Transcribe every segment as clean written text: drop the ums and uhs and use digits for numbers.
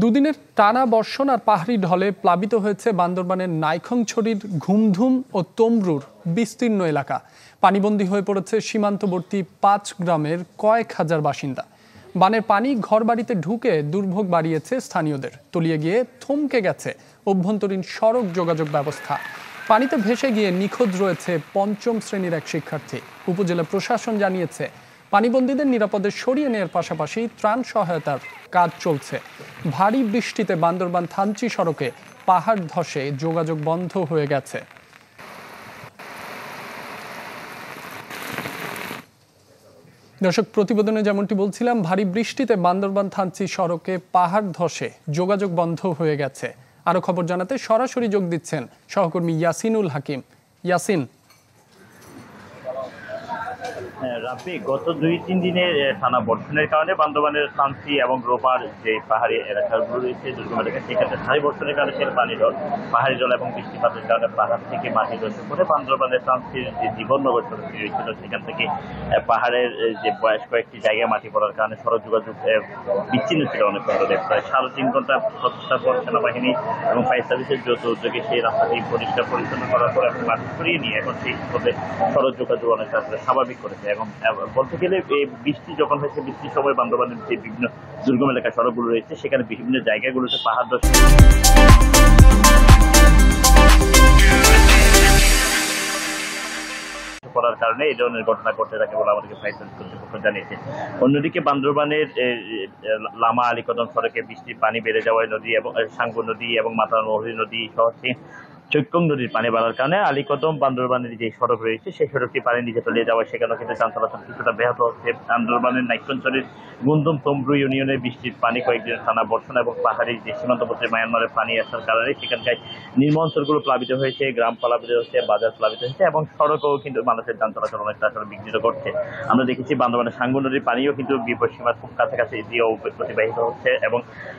দুদিনের টানা বর্ষণ আর পাহাড়ি ঢলে প্লাবিত হয়েছে বান্দরবানের নাইখংছড়ির ঘুমধুম ও তমরুর বিস্তীর্ণ এলাকা। পানিবন্দী হয়ে পড়েছে সীমান্তবর্তী ৫ গ্রামের কয়েক হাজার বাসিন্দা। বানের পানি ঘরবাড়িতে ঢুকে দুর্ভোগ বাড়িয়েছে স্থানীয়দের। তলিয়ে গিয়ে থমকে গেছে অভ্যন্তরীণ সড়ক যোগাযোগ ব্যবস্থা। পানিতে ভেসে গিয়ে নিখোঁজ রয়েছে ৫ম শ্রেণীর এক শিক্ষার্থী। উপজেলা প্রশাসন জানিয়েছে পানিবন্দীদের নিরাপদে সরিয়ে নেওয়ার পাশাপাশি ত্রাণ সহায়তার কাজ চলছে। ভারী বৃষ্টিতে বান্দরবান থানচি সড়কে পাহাড় ধসে যোগাযোগ বন্ধ হয়ে গেছে। দর্শক, প্রতিবেদনে যেমনটি বলছিলাম, ভারী বৃষ্টিতে বান্দরবান থানচি সড়কে পাহাড় ধসে যোগাযোগ বন্ধ হয়ে গেছে। আরো খবর জানাতে সরাসরি যোগ দিচ্ছেন সহকর্মী ইয়াসিনুল হাকিম। ইয়াসিন, রাব্বি, গত ২-৩ দিনের টানা বর্ষণের কারণে বান্দরবানের থানচি এবং রোপার যে পাহাড়ি এলাকাগুলো রয়েছে, দুর্গম এলাকা, সেখানে ভারী বর্ষণের কারণে সে পানি জল, পাহাড়ি জল এবং বৃষ্টিপাতের কারণে পাহাড় থেকে মাটি ধসে পড়ে বান্দরবানের থানচির যে জীবননগর সড়কটি রয়েছিল সেখান থেকে পাহাড়ের যে বয়স কয়েকটি জায়গায় মাটি পড়ার কারণে সড়ক যোগাযোগ বিচ্ছিন্ন ছিল অনেক ঘন্টা। প্রায় ৩.৫ ঘন্টা প্রচেষ্টার পর সেনাবাহিনী এবং ফায়ার সার্ভিসের যৌথ উদ্যোগে সেই রাস্তাটি পরিষ্কার পরিচ্ছন্ন করার পর এবং মাটি সরিয়ে নিয়ে এখন সেই সড়ক যোগাযোগ অনেকটা স্বাভাবিক করেছে। এবং বলতে গেলে এই বৃষ্টি যখন হয়েছে, বৃষ্টির সময় বান্দরবানের যে বিভিন্ন দুর্গম এলাকা সড়কগুলো রয়েছে সেখানে বিভিন্ন জায়গাগুলোতে পাহাড় ধসে পড়ার কারণে এই ধরনের ঘটনা ঘটতে থাকে বলে আমাদেরকে ফায়ার সার্ভিস কর্তৃপক্ষ জানিয়েছে। অন্যদিকে বান্দরবানের লামা আলীকদম সড়কে বৃষ্টির পানি বেড়ে যাওয়ায় নদী এবং সাঙ্গু নদী এবং মাতানমহরী নদী সহ চৈক্যং নদীর পানি বাড়ার কারণে আলীকদম বান্দরবানের যে সড়ক রয়েছে সেই সড়কটি পানি নিচে তলিয়ে যাওয়ায় সেখানেও কিন্তু যান চলাচল কিছুটা ব্যাহত হচ্ছে। বান্দরবানের নাইখংছড়ির গুমধুম তমরু ইউনিয়নের বৃষ্টির পানি কয়েকদিনের টানা বর্ষণ এবং পাহাড়ি যে সীমান্তবর্তী মায়ানমারের পানি আসার কারণে সেখানকার নিম্ন অঞ্চলগুলো প্লাবিত হয়েছে, গ্রাম প্লাবিত হয়েছে, বাজার প্লাবিত হয়েছে এবং সড়কও কিন্তু মানুষের যান চলাচল অনেকটা আসলে বিঘ্নিত করছে। আমরা দেখেছি বান্দরবানের সাঙ্গু নদীর পানিও কিন্তু বিপদসীমার খুব কাছাকাছি দিয়েও প্রতিবাহিত হচ্ছে এবং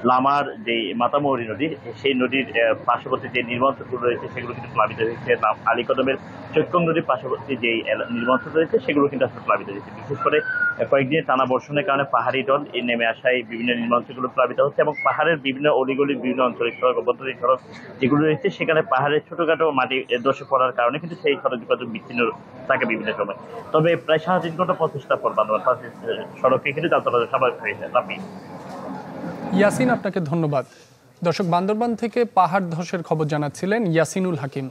লামার যে মাতামহরী নদী সেই নদীর পার্শ্ববর্তী যে নিম্ন অঞ্চলগুলো রয়েছে সেগুলো কিন্তু প্লাবিত হয়েছে। আলীকদমের চৈক্যং নদীর পার্শ্ববর্তী যে নিম্ন অঞ্চল রয়েছে সেগুলো কিন্তু আসলে প্লাবিত হয়েছে। বিশেষ করে কয়েকদিনের টানা বর্ষণের কারণে পাহাড়ি ঢল নেমে আসায় বিভিন্ন নিম্ন অঞ্চলগুলো প্লাবিত হচ্ছে এবং পাহাড়ের বিভিন্ন অলিগলির বিভিন্ন অঞ্চলের সড়ক, অভ্যন্তরীণ সড়ক যেগুলো রয়েছে সেখানে পাহাড়ের ছোটখাটো মাটি ধসে পড়ার কারণে কিন্তু সেই সড়ক যোগাযোগ বিচ্ছিন্ন থাকে বিভিন্ন সময়। তবে প্রায় ৩.৫ ঘন্টা প্রচেষ্টার পর বান্দরবান সড়কে কিন্তু যান চলাচল স্বাভাবিক হয়েছে। ইয়াসিন, আপনাকে ধন্যবাদ। দর্শক, বান্দরবান থেকে পাহাড় ধসের খবর জানাচ্ছিলেন ইয়াসিনুল হাকিম।